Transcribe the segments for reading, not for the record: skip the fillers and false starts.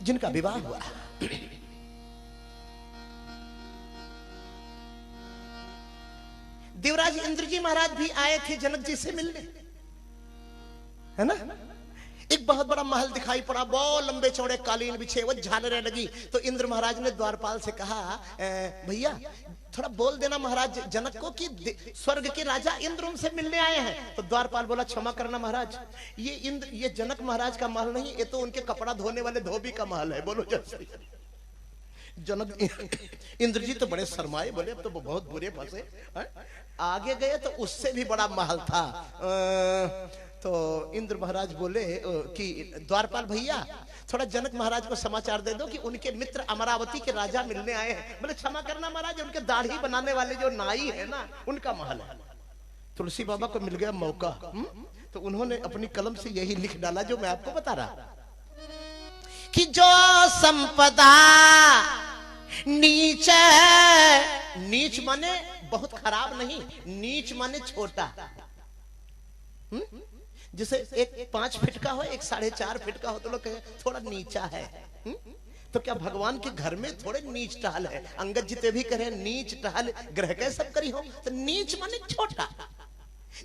जिनका विवाह हुआ। देवराज इंद्र जी महाराज भी आए थे जनक जी से मिलने, है ना। एक बहुत बड़ा महल दिखाई पड़ा, बहुत लंबे चौड़े कालीन बिछे, वो झालरें लगी। तो इंद्र महाराज ने द्वारपाल से कहा, भैया थोड़ा बोल देना महाराज जनक को कि स्वर्ग के राजा इंद्र उनसे मिलने आए हैं। तो द्वारपाल बोला, क्षमा करना महाराज, ये जनक महाराज का महल नहीं, ये तो उनके कपड़ा धोने वाले धोबी का महल है। बोलो जैसे जनक इंद्र जी तो बड़े शर्माए, बोले अब तो बहुत बुरे फंसे। आगे गए तो उससे भी बड़ा महल था। तो इंद्र महाराज बोले कि द्वारपाल भैया थोड़ा जनक महाराज को समाचार दे दो कि उनके मित्र अमरावती के राजा मिलने आए हैं। बोले क्षमा करना महाराज, उनके दाढ़ी बनाने वाले जो नाई है ना, उनका महल है। तुलसी बाबा को मिल गया मौका। तो उन्होंने अपनी कलम से यही लिख डाला जो मैं आपको बता रहा कि जो संपदा नीच, नीच माने बहुत खराब नहीं, नीच माने छोटा। जैसे एक 5 फीट का हो, एक 4.5 फीट का हो, तो लोग कहे थोड़ा नीचा है। तो क्या भगवान के घर में थोड़े नीच टहल है? अंगद जी ते भी कहे नीच टहल ग्रह के सब करी हो। तो नीच माने छोटा।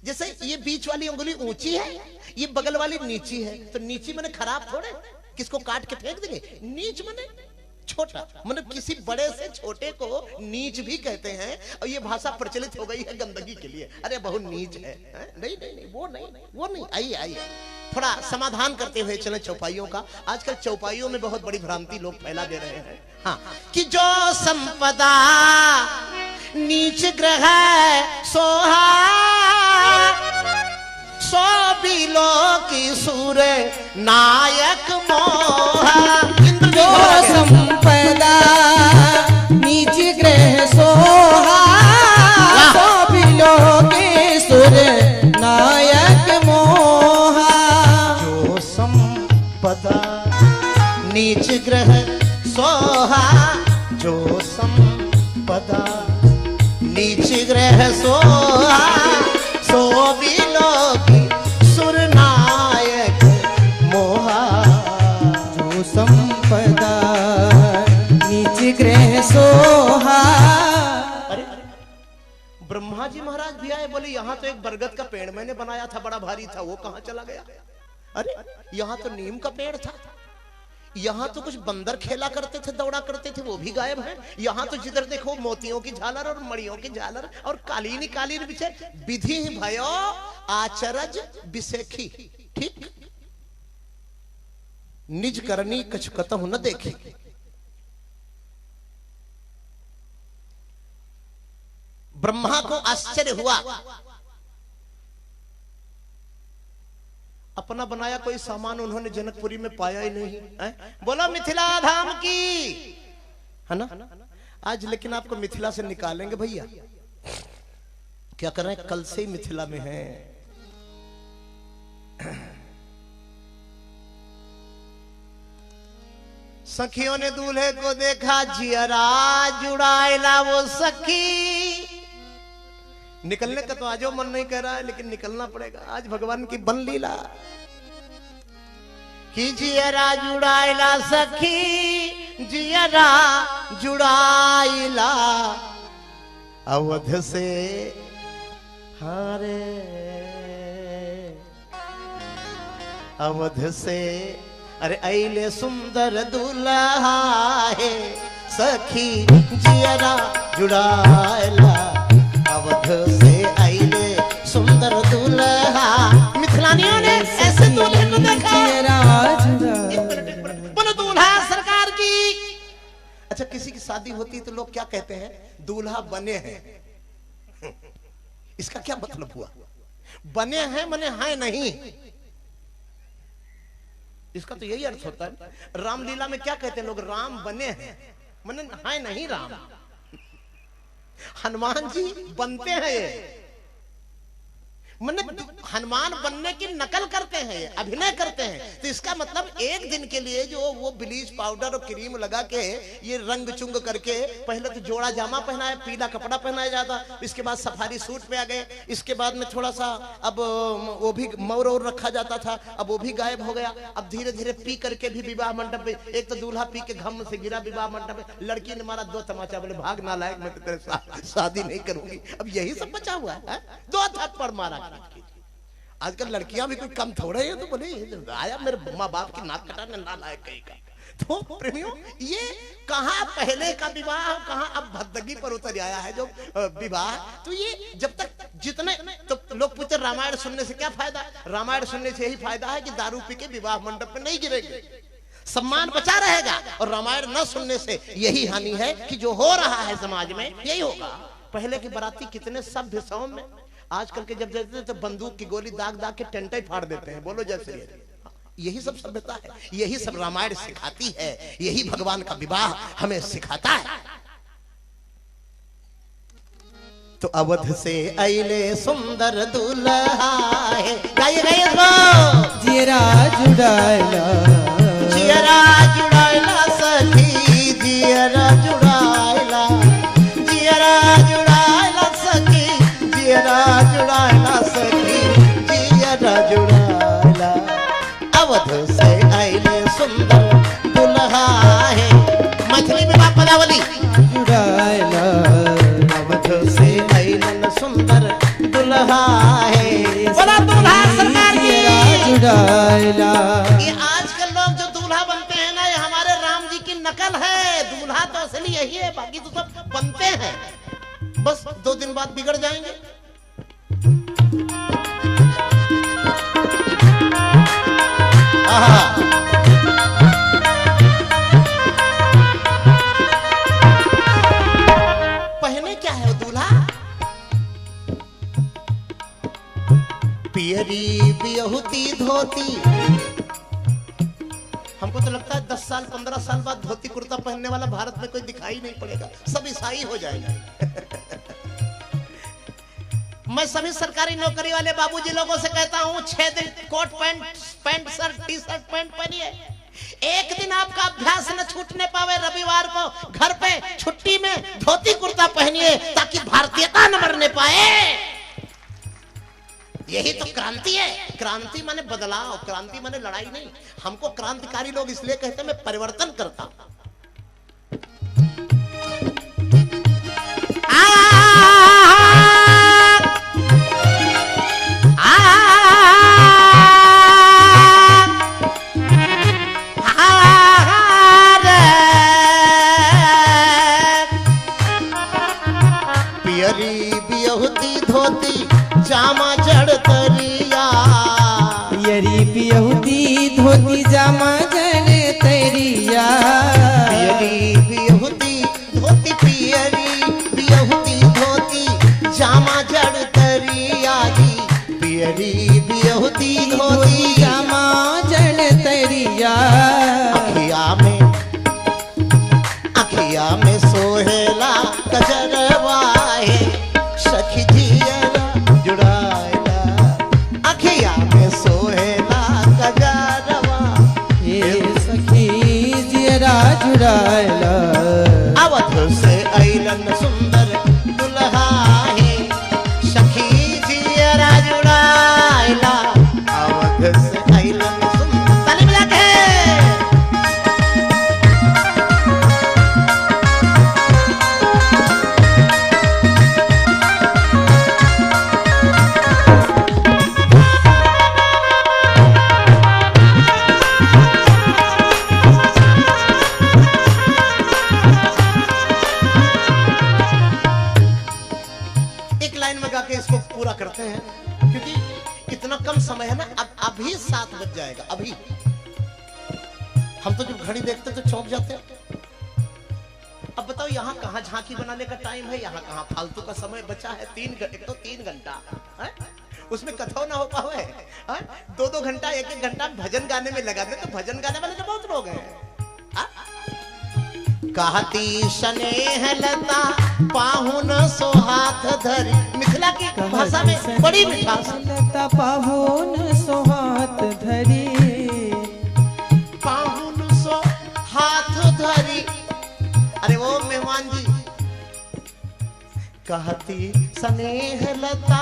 जैसे ये बीच वाली उंगली ऊंची है, ये बगल वाली नीची है। तो नीची माने खराब थोड़े, किसको काट के फेंक देंगे। नीच माने छोटा, मतलब किसी बड़े से छोटे को नीच भी कहते हैं। और ये भाषा प्रचलित हो गई है गंदगी के लिए। अरे बहुत नीच है, नहीं नहीं नहीं, वो नहीं। आइए आइए, थोड़ा समाधान करते हुए चले चौपाइयों का। आजकल चौपाइयों में बहुत बड़ी भ्रांति लोग फैला दे रहे हैं। हाँ, कि जो संपदा नीच ग्रह सोहा, सो बिलो की सूर नायक मोहा। जो संपदा नीच ग्रह सोहा, सो बिलो की सूर नायक मोहा। जो संपदा नीच ग्रह सोहा, जो संपदा नीच ग्रह सोहा, सो बिलो की सुर नायक मोहा। जो संपदा नीच ग्रह सोहा। अरे ब्रह्मा जी महाराज भी आए, बोले यहाँ तो एक बरगद का पेड़ मैंने बनाया था, बड़ा भारी था, वो कहाँ चला गया? अरे यहाँ तो नीम का पेड़ था, यहाँ तो कुछ बंदर खेला करते थे, दौड़ा करते थे, वो भी गायब है। यहाँ तो जिधर देखो मोतियों की झालर और मणियों की झालर और कालीन कालीन बिछे। विधि भयो आचरज बिसेखी, ठीक निज करनी कछ कतहु न देखी। ब्रह्मा को आश्चर्य हुआ, अपना बनाया कोई सामान उन्होंने जनकपुरी में पाया ही नहीं है। बोलो मिथिला धाम की, है ना। आज लेकिन आपको मिथिला से निकालेंगे भैया, क्या कर रहे हैं, कल से ही मिथिला में है। सखियों ने दूल्हे को देखा, जियरा जुड़ाएला वो सखी। निकलने का तो आजो मन नहीं कर रहा है, लेकिन निकलना पड़ेगा। आज भगवान की बन लीला कि जियरा जुड़ाइला सखी, जियरा जुड़ाइला अवध से हारे, अवध से। अरे अइले सुंदर दुल्हा है सखी, जियरा जुड़ाइला अवध से अइले सुंदर दुल्हा। मिथिलानियों ने ऐसे दूल्हे को देखा। बोलो दूल्हा सरकार की। अच्छा, किसी की शादी होती है तो लोग क्या कहते हैं, दूल्हा बने हैं। इसका क्या मतलब हुआ? बने हैं माने है नहीं, इसका तो यही अर्थ होता है। रामलीला में क्या कहते हैं लोग, राम बने हैं माने है नहीं राम। हनुमान जी बनते हैं, ये मतलब हनुमान बनने की नकल करते हैं, अभिनय करते हैं। तो इसका मतलब एक दिन के लिए जो वो ब्लीच पाउडर और क्रीम लगा के ये रंग चुंग करके, पहले तो जोड़ा जामा पहनाया, पीला कपड़ा पहनाया जाता, इसके बाद सफारी सूट में आ गए, इसके बाद में थोड़ा सा अब वो भी मौर और रखा जाता था, अब वो भी गायब हो गया। अब धीरे धीरे पी करके भी विवाह मंडप में, एक तो दूल्हा पी के घम से गिरा विवाह मंडप में, लड़की ने मारा 2 तमाचा, बोले भाग नालायक, मैं तो तेरे शादी नहीं करूंगी। अब यही सब बचा हुआ है, 2 थप्पड़ मारा। आजकल लड़कियां भी कोई कम थोड़े हैं, तो बोले आया मेरे माँ बाप की नाक कटाने, नालायक कहीं का। तो प्रेमियों, ये कहाँ पहले का विवाह, कहाँ अब भद्दगी पर उतर आया है जो विवाह। तो ये जब तक जितने, तो लोग पूछते रामायण सुनने से क्या फायदा? रामायण सुनने से यही फायदा है कि दारू पी के विवाह मंडप में नहीं गिरेंगे, सम्मान बचा रहेगा। और रामायण न सुनने से यही हानि है कि जो हो रहा है समाज में यही होगा। पहले की बराती कितने सभ्य सौम्य, आजकल के जब देते तो बंदूक की गोली दाग दाग के टेंटे फाड़ देते हैं। बोलो जैसे यही सब सभ्यता है, यही सब रामायण सिखाती है, यही भगवान का विवाह हमें सिखाता है। तो अवध से अइले सुंदर दुल्हा है, गाइए गाइए जियरा जुड़ाला, जियरा जुड़ाला सखी, जियरा जुड़ाला, जियरा जुड़ाला सखी, जियरा जुड़ाला सखी, जियरा जुड़ाला। अवध से अइले सुंदर दुल्हा है, मैथिली में बाप पदावली जुड़ाला, अवध से अइलन सुंदर दुल्हा है। बोला दूल्हा सरकार की जुड़ाला। ये आजकल लोग जो दूल्हा बनते हैं ना, ये हमारे राम जी की नकल है। दूल्हा तो असली यही है, बाकी तो सब बनते हैं, बस 2 दिन बाद बिगड़ जाएंगे। पहने क्या है वो दूल्हा? पियरी बियहुती धोती। हमको तो लगता है 10 साल 15 साल बाद धोती कुर्ता पहनने वाला भारत में कोई दिखाई नहीं पड़ेगा, सब ईसाई हो जाएगा। मैं सभी सरकारी नौकरी वाले बाबूजी लोगों से कहता हूं, 6 दिन coat pant shirt T-shirt pant पहनिए। एक दिन आपका अभ्यास न छूटने पावे, रविवार को घर पे छुट्टी में धोती कुर्ता पहनिए, ताकि भारतीयता न मरने पाए। यही तो क्रांति है। क्रांति माने बदलाव, क्रांति माने लड़ाई नहीं। हमको क्रांतिकारी लोग इसलिए कहते हैं मैं परिवर्तन करता हूं। पियरी बियहुती धोती जामा जड़ तरिया, पियरी बियहुती धोती जामा जड़ तरिया, पियरी बियहुती धोती, पियरी बियहुती धोती जामा जड़ तरिया जी, पियरी बियहुती धोती जामा जड़ तरिया। अखिया में सोहेला कजरवा है, सखी जियरा जुड़ाला, अखिया में सोहेला कजरवा, ये सखी जियरा जुड़ाला। अवध से अइलन सुंदर दुल्हा है, सखी जियरा जुड़ाला, अवध से अइलन सुंदर। ताली बजा के इसको पूरा करते हैं, क्योंकि इतना कम समय है ना। अब अभी 7 बज जाएगा। अभी हम तो जब घड़ी देखते तो चौंक जाते हैं। अब बताओ यहाँ कहाँ झांकी बनाने का टाइम है, यहाँ कहाँ फालतू का समय बचा है। 3 घंटा है? उसमें कथो ना हो पावे। 2-2 घंटा 1-1 घंटा भजन गाने में लगा दे, तो भजन गाने वाले तो बहुत लोग हैं। कहती स्नेह लता पाहुन सो हाथ धरी, मिथिला की भाषा में बड़ी मिठास। तपाहुन सो हाथ धरी, पाहुन सो हाथ धरी। अरे वो मेहमान जी कहती स्नेह लता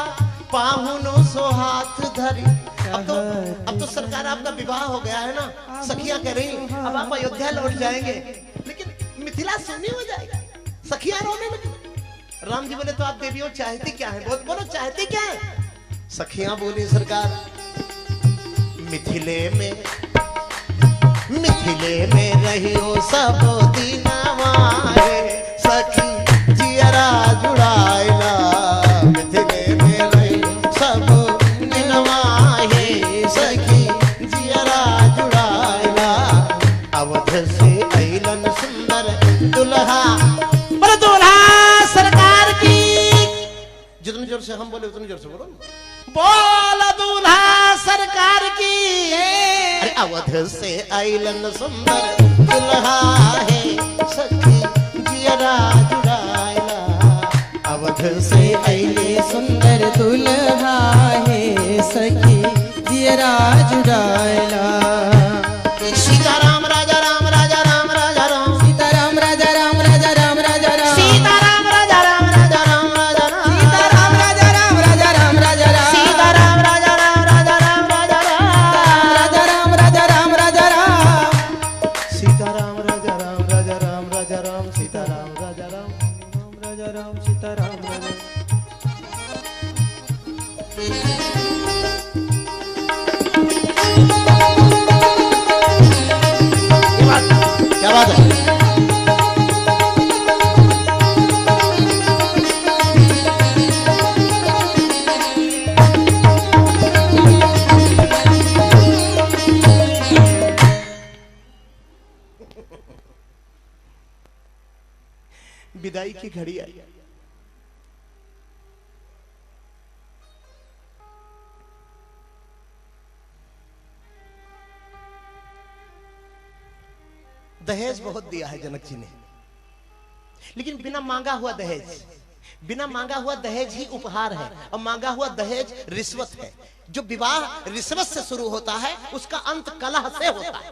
पाहुन सो हाथ धरी। अब तो सरकार आपका विवाह हो गया है ना, सखियां कह रही अब आप अयोध्या लौट जाएंगे, लेकिन मिथिला सुनी हो जाएगा, सखियां रोने लगी। राम जी बोले तो आप देवियों चाहती क्या है, बोलो चाहती क्या है। सखियां बोली सरकार मिथिले में रहियो सब दीनवा है, सखी जियरा जुड़ाइला। मिथिले में रहियो सब दीनवा है, सखी जियरा जुड़ाइला। अवध से अइलन सुंदर दुल्हा, पर दुल्हा सरकार की। जितनी जोर से हम बोले उतनी जोर से बोलो, बोला दूल्हा सरकार की। अरे अवध से अइलन सुंदर दुल्हा है, सखी जियरा जुड़ाइला। अवध से अइले सुंदर दुल्हा है, सखी जियरा जुड़ाइला। सीताराम राजा राम राजा राम राजा राम, सीताराम राजा राम राजा राम राजा राम, सीताराम राजा राम राजा राम राजा राम, सीताराम राजा राम राजा राम राजा राम, सीताराम राजा राम राजा राम राजा राम, राजा राम राजा राम राजा राम, सीताराम राजा राम राजा राम राजा राम, सीताराम राजा राम राजा राम, सीताराम राजा। क्या बात है। विदाई की घड़ी आई। दहेज बहुत दिया है जनक जी ने, लेकिन बिना मांगा हुआ दहेज, बिना मांगा हुआ दहेज ही उपहार है, और मांगा हुआ दहेज रिश्वत है। जो विवाह रिश्वत से शुरू होता है उसका अंत कलह से होता है,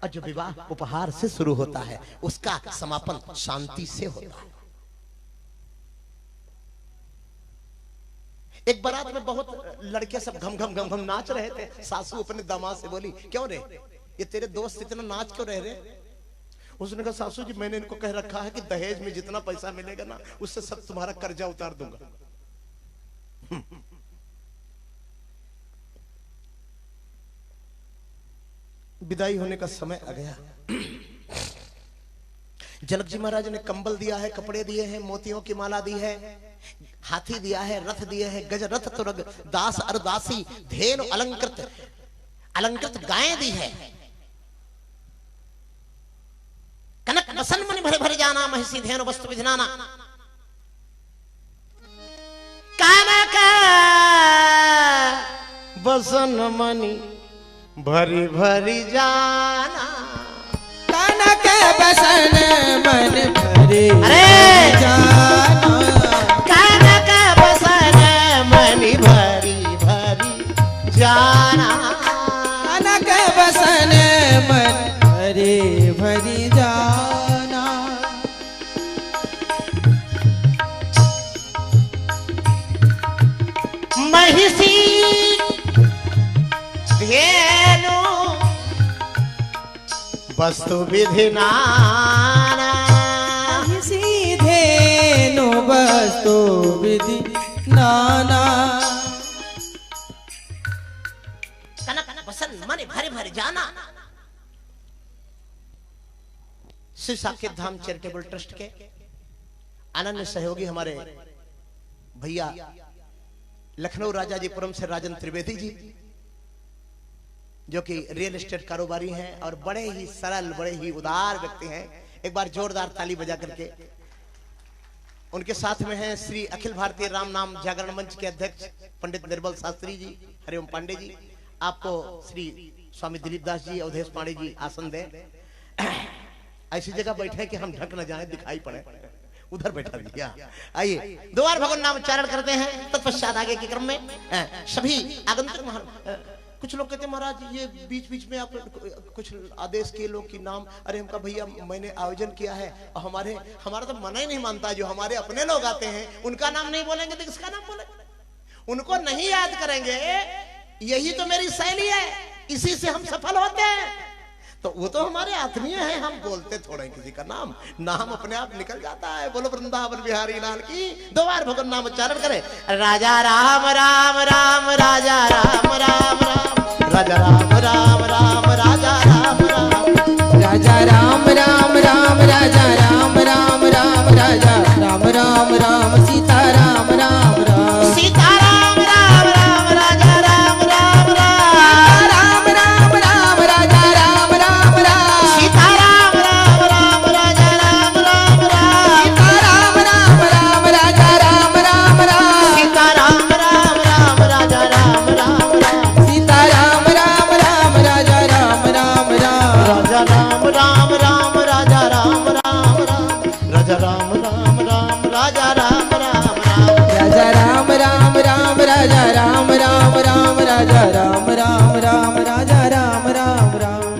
और जो विवाह उपहार से शुरू होता है उसका समापन शांति से होता है। एक बारात में बहुत लड़के सब घम घम घम घम नाच रहे थे। सासू अपने दामाद से बोली, क्यों रे ये तेरे दोस्त इतना नाच क्यों रहे? उसने कहा, सासू जी मैंने इनको कह रखा है कि दहेज में जितना पैसा मिलेगा ना उससे सब तुम्हारा कर्जा उतार दूंगा। विदाई होने का समय आ गया। जनक जी महाराज ने कंबल दिया है, कपड़े दिए हैं, मोतियों की माला दी है, हाथी दिया है, रथ दिए हैं, गज रथ तुरग दास अरदासी धेनु अलंकृत गायें दी है। कनक बसन मणि भरे भरे जाना, महिषी धेनु वस्तु विधनाना। कनक बसन मणि भरी भरी जाना, कनक बसन मन भरे जाना, कनक बसन मणि भरी भरी जाना, कनक बसन मन भरे भरी जाना। महिषी धेनु वस्तु विधि नाना, धेनु वस्तु विधि नाना। कनक बसन मन भरे भरे जाना। श्री साकेत धाम चैरिटेबल ट्रस्ट के अनन्य सहयोगी हमारे भैया लखनऊ राजाजीपुरम से राजन त्रिवेदी जी, जो कि रियल एस्टेट कारोबारी हैं और बड़े ही सरल, बड़े ही उदार व्यक्ति हैं। एक बार जोरदार ताली बजा करके। उनके साथ में हैं श्री अखिल भारतीय राम नाम जागरण मंच के अध्यक्ष पंडित निर्मल शास्त्री जी, हरिओम पांडे जी। आपको श्री स्वामी दिलीप दास जी, अवधेश पांडे जी आसन दें। ऐसी जगह बैठे कि हम ढक न जाए, दिखाई पड़े। उधर बैठा दिया। आइए दो बार भगवान नाम उच्चारण करते हैं, तत्पश्चात आगे के क्रम में सभी आगंतुक कुछ लोग कहते हैं महाराज ये बीच बीच में आप कुछ आदेश किए लोग की नाम, अरे हमका भैया मैंने आयोजन किया है और हमारा तो मन ही नहीं मानता, जो हमारे अपने लोग आते हैं उनका नाम नहीं बोलेंगे तो किसका नाम बोलेंगे, उनको नहीं याद करेंगे। यही तो मेरी शैली है, इसी से हम सफल होते हैं। तो वो तो हमारे आत्मीय है, हम बोलते थोड़े किसी का नाम, नाम अपने आप निकल जाता है। बोलो वृंदावन बिहारी लाल की। दो बार भगवान नाम उच्चारण करें, राजा राम राम राम राजा राम राम राम राजा राम राम राम राजा राम राम राजा राम राम राम राजा राम राम राम राजा राम राम राम सीता राम राम राम सीता राम राम राम राजा राम राम राम राम राम राजा राम राम राम सीता राम राम राम राजा राम राम राम सीता राम राम राम राजा राम राम राम सीता राम राम राम राजा राम राम राम सीता राम राम राम राजा राम राम राम राजा राम राम राम राजा राम राम राम राजा राम राम राम राजा राम राम राम राजा राम राम राम राजा राम राम राम राजा राम राम राम राजा राम राम राम।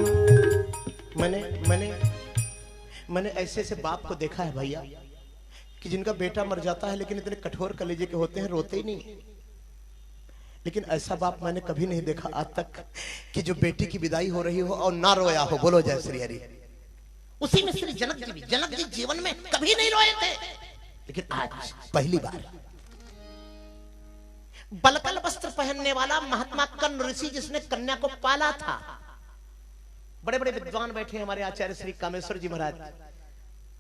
मैंने ऐसे से बाप को देखा है भैया कि जिनका बेटा मर जाता है लेकिन इतने कठोर कलेजे के होते हैं, रोते ही नहीं। लेकिन ऐसा बाप मैंने कभी नहीं देखा आज तक कि जो बेटी की विदाई हो रही हो और ना रोया हो। बोलो जय श्री हरि। उसी में श्री जनक जी जीवन में कभी नहीं रोए थे, लेकिन आज पहली बार बलकल वस्त्र पहनने वाला महात्मा कर्ण ऋषि, जिसने कन्या को पाला था। बड़े बड़े विद्वान बैठे हमारे आचार्य श्री कामेश्वर जी महाराज,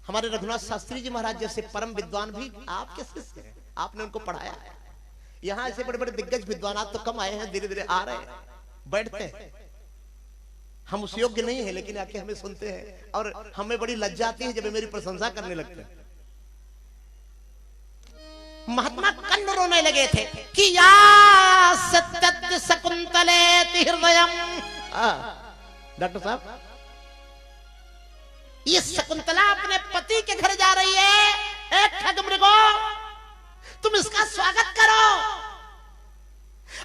हमारे रघुनाथ शास्त्री जी महाराज जैसे परम विद्वान भी आपके शिष्य हैं, आपने उनको पढ़ाया है। यहाँ ऐसे बड़े बड़े दिग्गज विद्वान तो कम आए हैं, धीरे धीरे आ रहे हैं, बैठते हैं। हम उस योग्य नहीं है लेकिन आके हमें सुनते हैं और हमें बड़ी लज्जा आती है जब मेरी प्रशंसा करने लगते हैं। महात्मा कर्ण रोने लगे थे कि या सत्य शकुंतलेति हृदयम। डॉक्टर साहब, ये शकुंतला अपने पति के घर जा रही है, एक ठगमृगो तुम इसका स्वागत करो।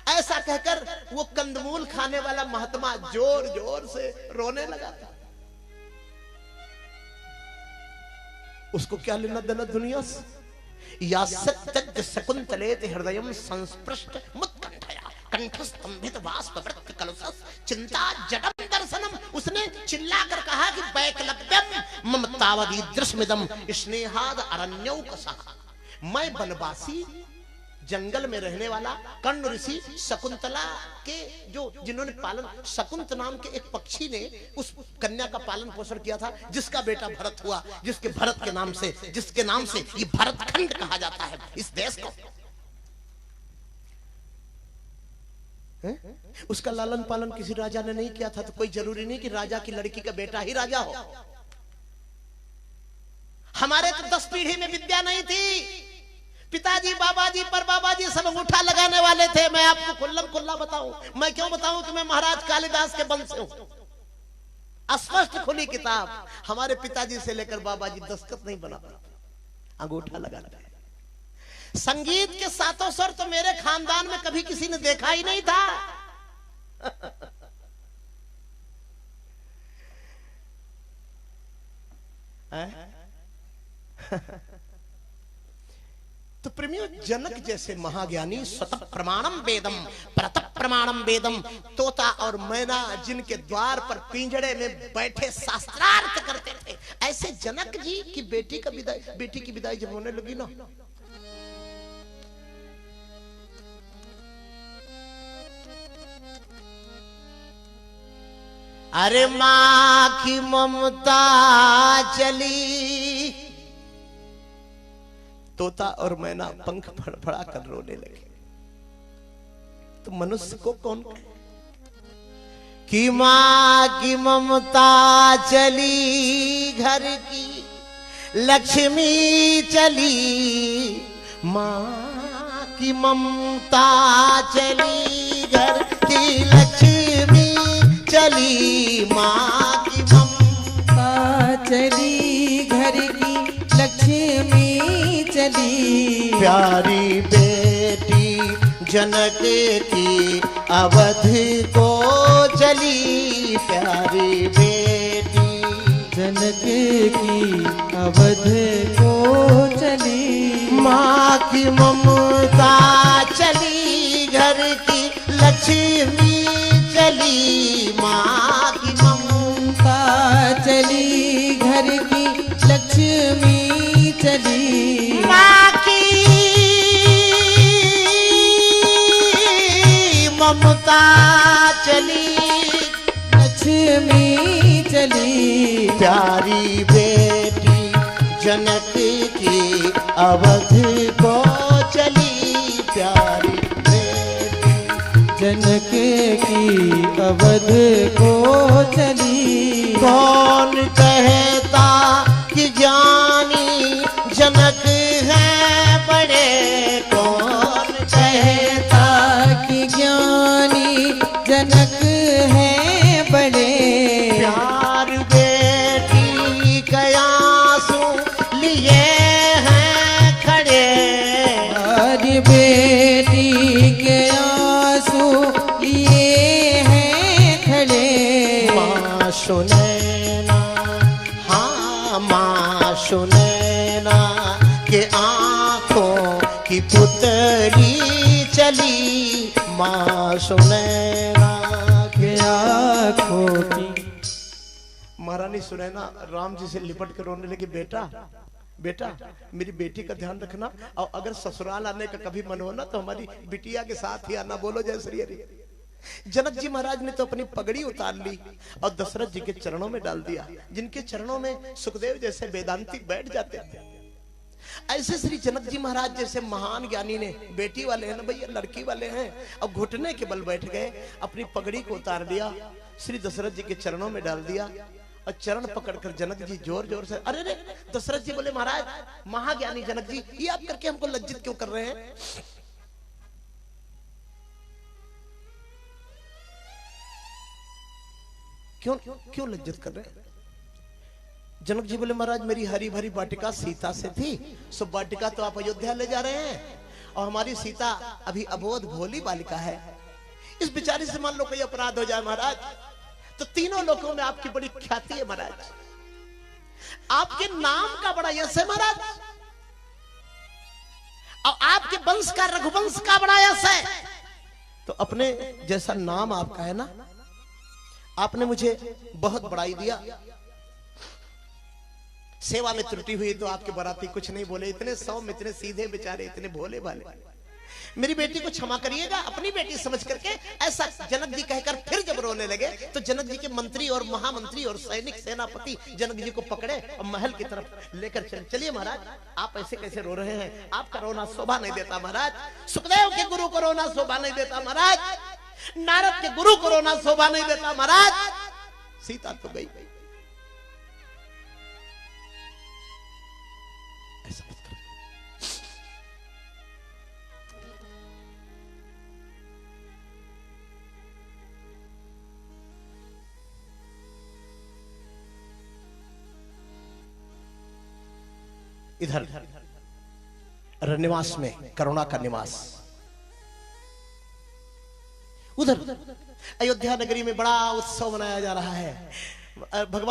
ऐसा कहकर वो कंदमूल खाने वाला महात्मा जोर जोर से रोने लगा था। उसको क्या लेना देना दुनिया से। या सत्य शकुंतलेति हृदयम संस्पृष्ट मुत्कंठया कंठस्तंभित बाष्पवृत्त कलुषस चिंता जडम दर्शनम। उसने चिल्लाकर कहा कि वैकलव्यम मम तावदीदृशमिदं स्नेहाद अरण्यौकसः। मैं वनवासी जंगल में रहने वाला कर्ण ऋषि शकुंतला के जिन्होंने पालन, शकुंत नाम के एक पक्षी ने उस कन्या का पालन पोषण किया था, जिसका बेटा भरत हुआ, जिसके नाम से ये भरतखंड कहा जाता है इस देश को। उसका लालन पालन किसी राजा ने नहीं किया था, तो कोई जरूरी नहीं कि राजा की लड़की का बेटा ही राजा हो। हमारे तो 10 पीढ़ी में विद्या नहीं थी। पिताजी बाबाजी पर बाबाजी सब अंगूठा लगाने वाले थे। मैं आपको खुल्लम खुल्ला बताऊं, मैं क्यों बताऊं कि मैं महाराज कालिदास के वंश से हूं। स्पष्ट खुली किताब। हमारे पिताजी से लेकर बाबाजी दस्तखत नहीं बना पाते, अंगूठा लगाते हैं। संगीत के 7 स्वर तो मेरे खानदान में कभी किसी ने देखा ही नहीं था। तो प्रेमियों, जनक जैसे महाज्ञानी स्वतः प्रमाणम वेदम प्रत प्रमाणम वेदम, तोता और मैना जिनके द्वार पर पिंजड़े में बैठे शास्त्रार्थ करते थे, ऐसे जनक जी की बेटी की विदाई जब होने लगी ना, अरे माँ की ममता चली, तोता और मैना पंख फड़फड़ा कर रोने लगे। तो मनुष्य को कौन कहे कि माँ की ममता चली, घर की लक्ष्मी चली, माँ की ममता चली, घर की लक्ष्मी चली, माँ की ममता चली, घर की लक्ष्मी प्यारी बेटी जनक की अवध को चली, प्यारी बेटी जनक की अवध को चली। माँ की ममता चली, घर की लक्ष्मी चली, माँ की ममता चली, घर की लक्ष्मी चली। माँ की ममता चली, लक्ष्मी चली। प्यारी बेटी जनक की अवध को चली, प्यारी बेटी जनक की अवध को चली। कौन कहता कि ज्ञानी जनक है बड़े, कौन कहता कि ज्ञानी जनक है बड़े। प्यार बेटी कया आंसू लिए हैं खड़े, प्यार बेटी के आंसू लिए हैं खड़े। माँ सुनैना, हाँ माँ सुनैना के आँखों की पुतली चली, माँ सुनैना के आँखों की। महारानी सुनैना राम जी से लिपट कर रोने लगी, बेटा बेटा मेरी बेटी का ध्यान रखना, और अगर ससुराल आने का कभी मन हो ना तो हमारी बिटिया के साथ ही आना, बोलो जय श्री हरि। जनक जी महाराज ने तो अपनी पगड़ी उतार ली और दशरथ जी के चरणों में डाल दिया, जिनके चरणों में सुखदेव जैसे वेदांती बैठ जाते थे। ऐसे श्री जनक जी महाराज जैसे महान ज्ञानी ने, बेटी वाले हैं ना भैया, लड़की वाले हैं, अब घुटने के बल बैठ गए, अपनी पगड़ी को उतार दिया, श्री दशरथ जी के चरणों में डाल दिया और चरण पकड़कर जनक जी जोर जोर से, अरे रे, दशरथ जी बोले महाराज महाज्ञानी जनक जी, ये आप करके हमको लज्जित क्यों कर रहे हैं? क्यों क्यों लज्जित कर रहे हैं? जनक जी बोले महाराज मेरी हरी भरी वाटिका सीता से थी, सो वाटिका तो आप अयोध्या ले जा रहे हैं, और हमारी सीता अभी अबोध भोली बालिका है, इस बेचारी से मान लो कोई अपराध हो जाए महाराज तो तीनों लोगों में आपकी बड़ी ख्याति है महाराज, आपके नाम का बड़ा यश है महाराज, और आपके वंश का रघुवंश का बड़ा यश है, तो अपने जैसा नाम आपका है ना, आपने मुझे बहुत बड़ाई दिया, सेवा में त्रुटि हुई तो आपके बराती कुछ नहीं बोले, इतने सौम्य, इतने सीधे बेचारे, इतने भोले भाले, मेरी बेटी को क्षमा करिएगा, अपनी बेटी समझ करके। ऐसा जनक जी कहकर फिर जब रोने लगे तो जनक जी के मंत्री और महामंत्री और सैनिक सेनापति जनक जी को पकड़े और महल की तरफ लेकर चलिए महाराज, आप ऐसे कैसे रो रहे हैं, आपका रोना शोभा नहीं देता महाराज, सुखदेव के गुरु को रोना शोभा नहीं देता महाराज, नारद के गुरु को रोना शोभा नहीं देता महाराज, सीता तो गई। ऐसा मत करो। इधर रनिवास में करुणा का निवास, उधर अयोध्या नगरी में बड़ा उत्सव मनाया जा रहा है। भगवान